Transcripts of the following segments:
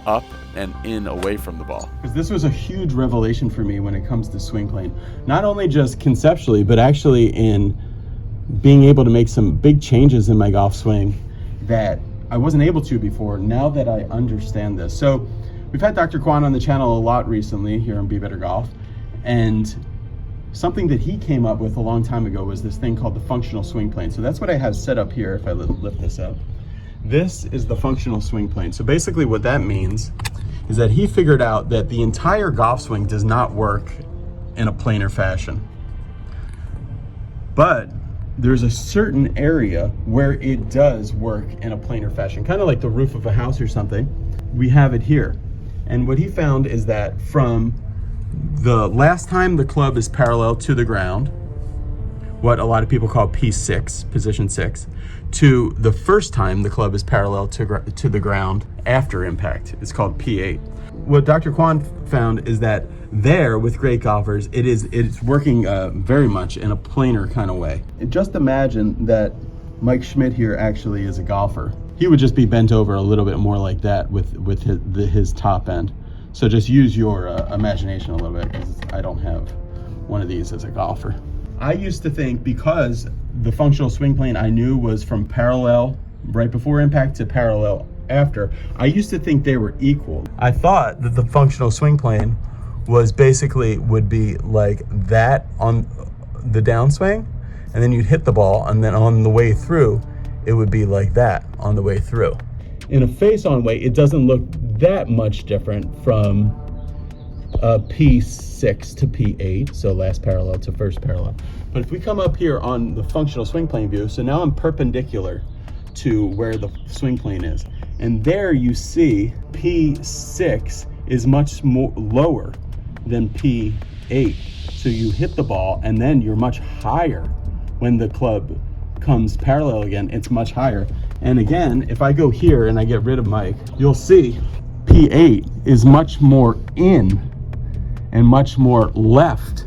up and in away from the ball. Because this was a huge revelation for me when it comes to swing plane. Not only just conceptually, but actually in being able to make some big changes in my golf swing that I wasn't able to before, now that I understand this. So we've had Dr. Kwan on the channel a lot recently here on Be Better Golf, and something that he came up with a long time ago was this thing called the functional swing plane. So that's what I have set up here if I lift this up. This is the functional swing plane. So basically what that means is that he figured out that the entire golf swing does not work in a planar fashion. But there's a certain area where it does work in a planar fashion, kind of like the roof of a house or something. We have it here. And what he found is that from the last time the club is parallel to the ground, what a lot of people call P6, position 6, to the first time the club is parallel to the ground after impact, it's called P8. What Dr. Kwan found is that there, with great golfers, it's working very much in a planar kind of way. And just imagine that Mike Schmidt here actually is a golfer. He would just be bent over a little bit more like that with his top end. So just use your imagination a little bit, because I don't have one of these as a golfer. I used to think, because the functional swing plane I knew was from parallel right before impact to parallel after, I used to think they were equal. I thought that the functional swing plane was basically would be like that on the downswing, and then you'd hit the ball, and then on the way through it would be like that on the way through. In a face-on way, it doesn't look that much different from P6 to P8, so last parallel to first parallel. But if we come up here on the functional swing plane view, so now I'm perpendicular to where the swing plane is, and there you see P6 is much more lower than P8. So you hit the ball, and then you're much higher. When the club comes parallel again, it's much higher. And again, if I go here and I get rid of Mike, you'll see P8 is much more in and much more left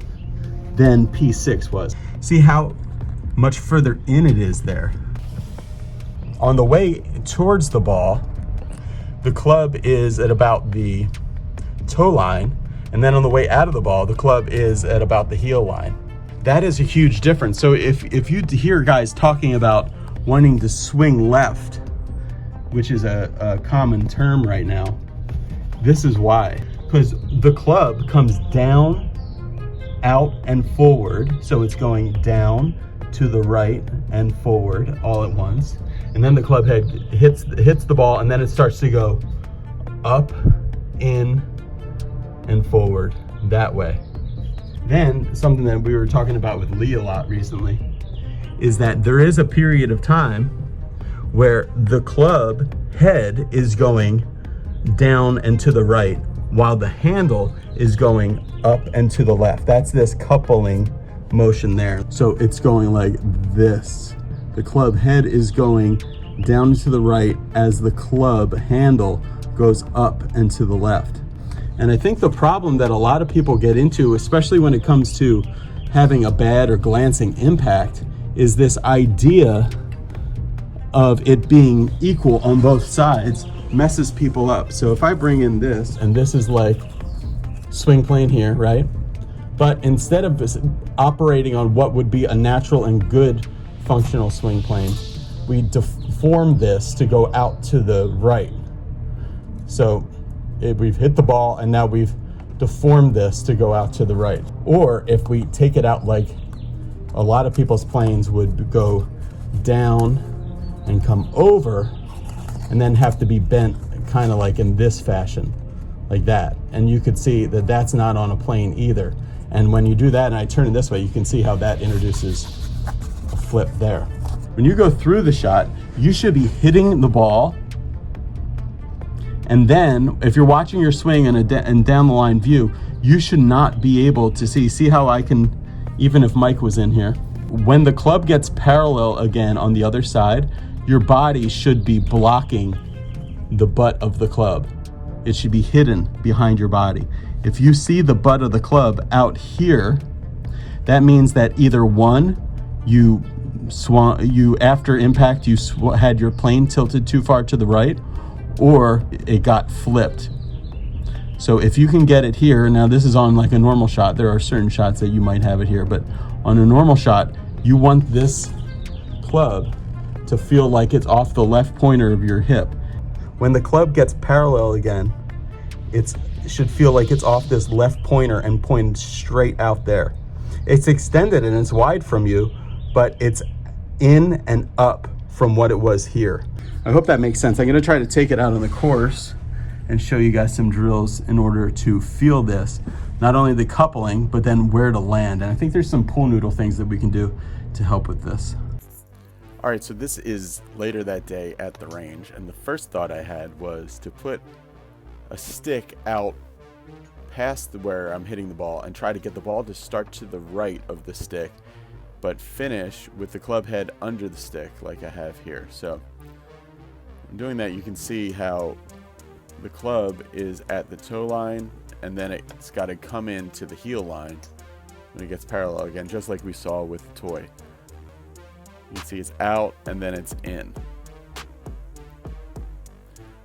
than P6 was. See how much further in it is there. On the way towards the ball, the club is at about the toe line, and then on the way out of the ball, the club is at about the heel line. That is a huge difference. So if you hear guys talking about wanting to swing left, which is a common term right now, this is why. Because the club comes down, out, and forward. So it's going down, to the right, and forward all at once. And then the club head hits the ball, and then it starts to go up, in, and forward that way. Then something that we were talking about with Lee a lot recently is that there is a period of time where the club head is going down and to the right, while the handle is going up and to the left. That's this coupling motion there. So it's going like this. The club head is going down to the right as the club handle goes up and to the left. And I think the problem that a lot of people get into, especially when it comes to having a bad or glancing impact, is this idea of it being equal on both sides messes people up. So if I bring in this, and this is like swing plane here, right? But instead of operating on what would be a natural and good functional swing plane, we deform this to go out to the right. So we've hit the ball, and now we've deformed this to go out to the right. Or if we take it out like a lot of people's planes would go down and come over, and then have to be bent kind of like in this fashion, like that. And you could see that that's not on a plane either. And when you do that, and I turn it this way, you can see how that introduces a flip there. When you go through the shot, you should be hitting the ball. And then if you're watching your swing and down the line view, you should not be able to see how I can, even if Mike was in here, when the club gets parallel again on the other side, your body should be blocking the butt of the club. It should be hidden behind your body. If you see the butt of the club out here, that means that either one, you after impact, you had your plane tilted too far to the right, or it got flipped. So if you can get it here, now this is on like a normal shot. There are certain shots that you might have it here, but on a normal shot, you want this club to feel like it's off the left pointer of your hip. When the club gets parallel again, it should feel like it's off this left pointer and pointed straight out there. It's extended and it's wide from you, but it's in and up from what it was here. I hope that makes sense. I'm gonna try to take it out on the course and show you guys some drills in order to feel this, not only the coupling, but then where to land. And I think there's some pool noodle things that we can do to help with this. All right, so this is later that day at the range, and the first thought I had was to put a stick out past where I'm hitting the ball and try to get the ball to start to the right of the stick, but finish with the club head under the stick like I have here. So in doing that, you can see how the club is at the toe line, and then it's got to come into the heel line when it gets parallel again, just like we saw with the toy. You can see it's out and then it's in.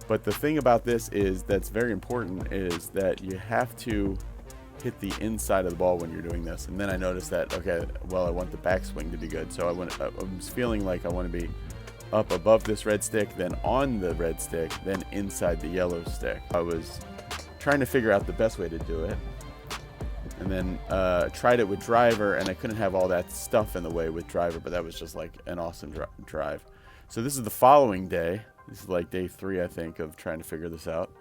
But the thing about this is that's very important is that you have to hit the inside of the ball when you're doing this. And then I noticed that, okay, well, I want the backswing to be good. So I was feeling like I want to be up above this red stick, then on the red stick, then inside the yellow stick. I was trying to figure out the best way to do it, and then tried it with driver, and I couldn't have all that stuff in the way with driver, but that was just like an awesome drive. So this is the following day. This is like day 3, I think, of trying to figure this out.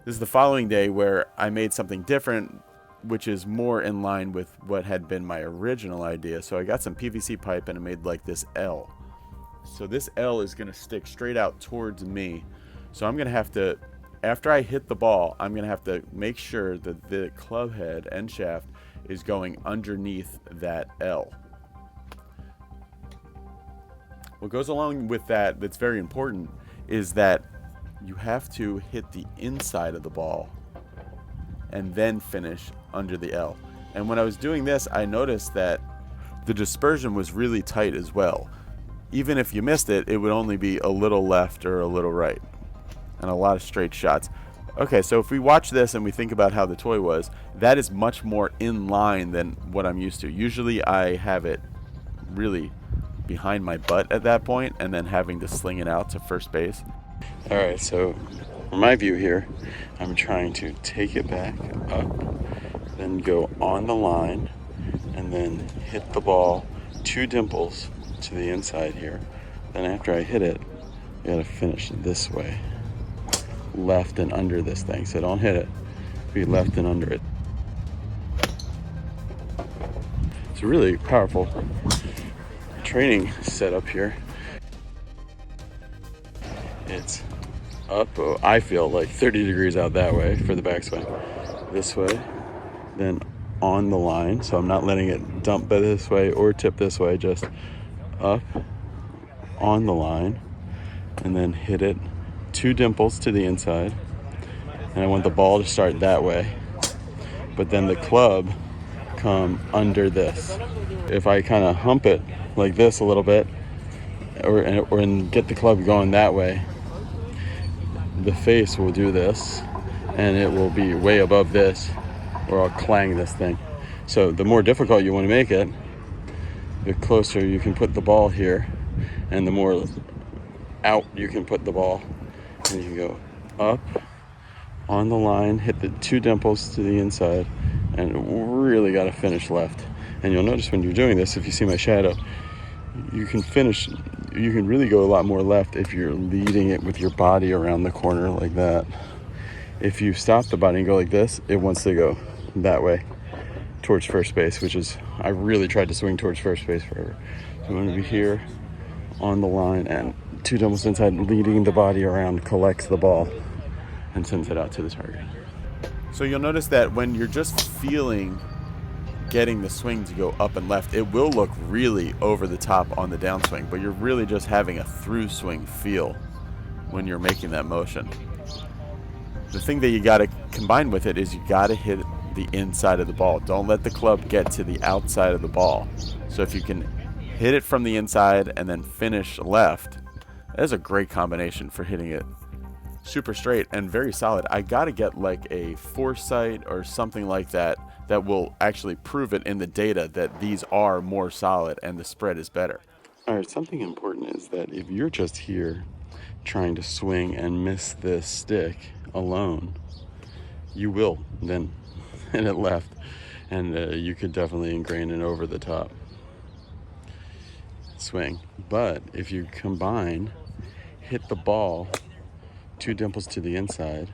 This is the following day where I made something different, which is more in line with what had been my original idea. So I got some PVC pipe and I made like this L. So this L is going to stick straight out towards me. So I'm going to have to, after I hit the ball, I'm going to have to make sure that the club head and shaft is going underneath that L. What goes along with that that's very important is that you have to hit the inside of the ball and then finish under the L. And when I was doing this, I noticed that the dispersion was really tight as well. Even if you missed it, it would only be a little left or a little right, and a lot of straight shots. Okay, so if we watch this and we think about how the toy was, that is much more in line than what I'm used to. Usually I have it really behind my butt at that point, and then having to sling it out to first base. All right, so from my view here, I'm trying to take it back up, then go on the line, and then hit the ball 2 dimples to the inside here. Then after I hit it, I gotta finish this way, left and under this thing. So don't hit it, be left and under it. It's a really powerful training setup here. It's up, I feel like 30 degrees out that way for the backswing. This way, then on the line, so I'm not letting it dump this way or tip this way, just up on the line, and then hit it 2 dimples to the inside. And I want the ball to start that way, but then the club come under this. If I kind of hump it like this a little bit, or get the club going that way, the face will do this, and it will be way above this, or I'll clang this thing. So the more difficult you want to make it, the closer you can put the ball here, and the more out you can put the ball. And you go up on the line, hit the 2 dimples to the inside, and really got to finish left. And you'll notice when you're doing this, if you see my shadow, you can finish, you can really go a lot more left if you're leading it with your body around the corner like that. If you stop the body and go like this, it wants to go that way towards first base, which is, I really tried to swing towards first base forever. So I'm going to be here on the line, and 2 dimples inside, leading the body around, collects the ball and sends it out to the target. So you'll notice that when you're just feeling getting the swing to go up and left, it will look really over the top on the downswing, but you're really just having a through swing feel when you're making that motion. The thing that you got to combine with it is you got to hit the inside of the ball. Don't let the club get to the outside of the ball. So if you can hit it from the inside and then finish left, that is a great combination for hitting it super straight and very solid. I gotta get like a foresight or something like that that will actually prove it in the data that these are more solid and the spread is better. All right, something important is that if you're just here trying to swing and miss this stick alone, you will then hit it left, and you could definitely ingrain an over the top swing. But if you combine, hit the ball 2 dimples to the inside,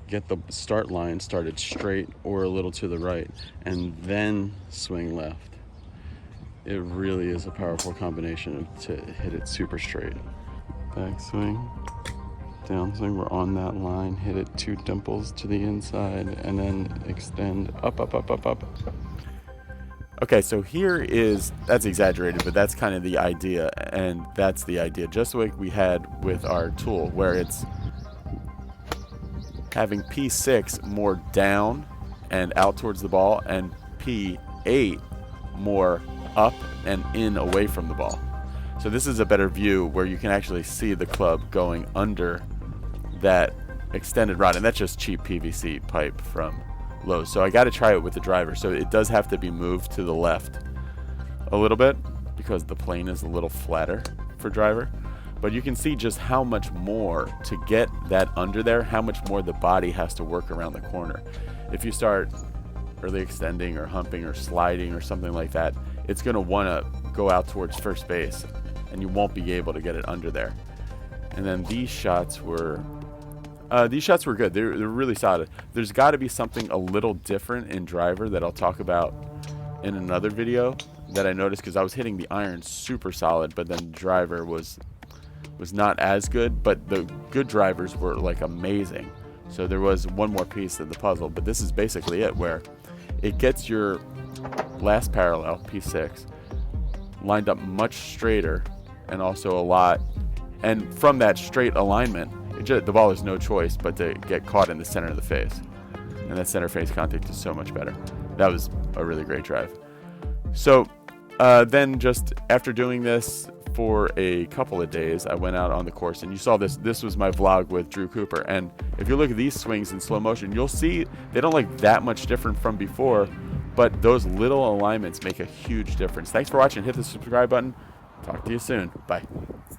get the start line started straight or a little to the right, and then swing left, it really is a powerful combination to hit it super straight. Back swing, down swing, we're on that line, hit it 2 dimples to the inside, and then extend up, up, up, up, up. Okay, so that's exaggerated, but that's kind of the idea, and that's the idea, just like we had with our tool, where it's having P6 more down and out towards the ball, and P8 more up and in away from the ball. So this is a better view where you can actually see the club going under that extended rod, and that's just cheap PVC pipe from Lowe's. So I got to try it with the driver. So it does have to be moved to the left a little bit because the plane is a little flatter for driver. But you can see just how much more to get that under there, how much more the body has to work around the corner. If you start early extending or humping or sliding or something like that, it's going to want to go out towards first base, and you won't be able to get it under there. And then these shots were good. They're really solid. There's got to be something a little different in driver that I'll talk about in another video that I noticed, because I was hitting the iron super solid, but then driver was not as good, but the good drivers were like amazing. So there was one more piece of the puzzle, but this is basically it, where it gets your last parallel, P6, lined up much straighter and also a lot. And from that straight alignment, the ball has no choice but to get caught in the center of the face. And that center face contact is so much better. That was a really great drive. So then just after doing this for a couple of days, I went out on the course, and you saw this. This was my vlog with Drew Cooper. And if you look at these swings in slow motion, you'll see they don't look that much different from before, but those little alignments make a huge difference. Thanks for watching. Hit the subscribe button. Talk to you soon. Bye.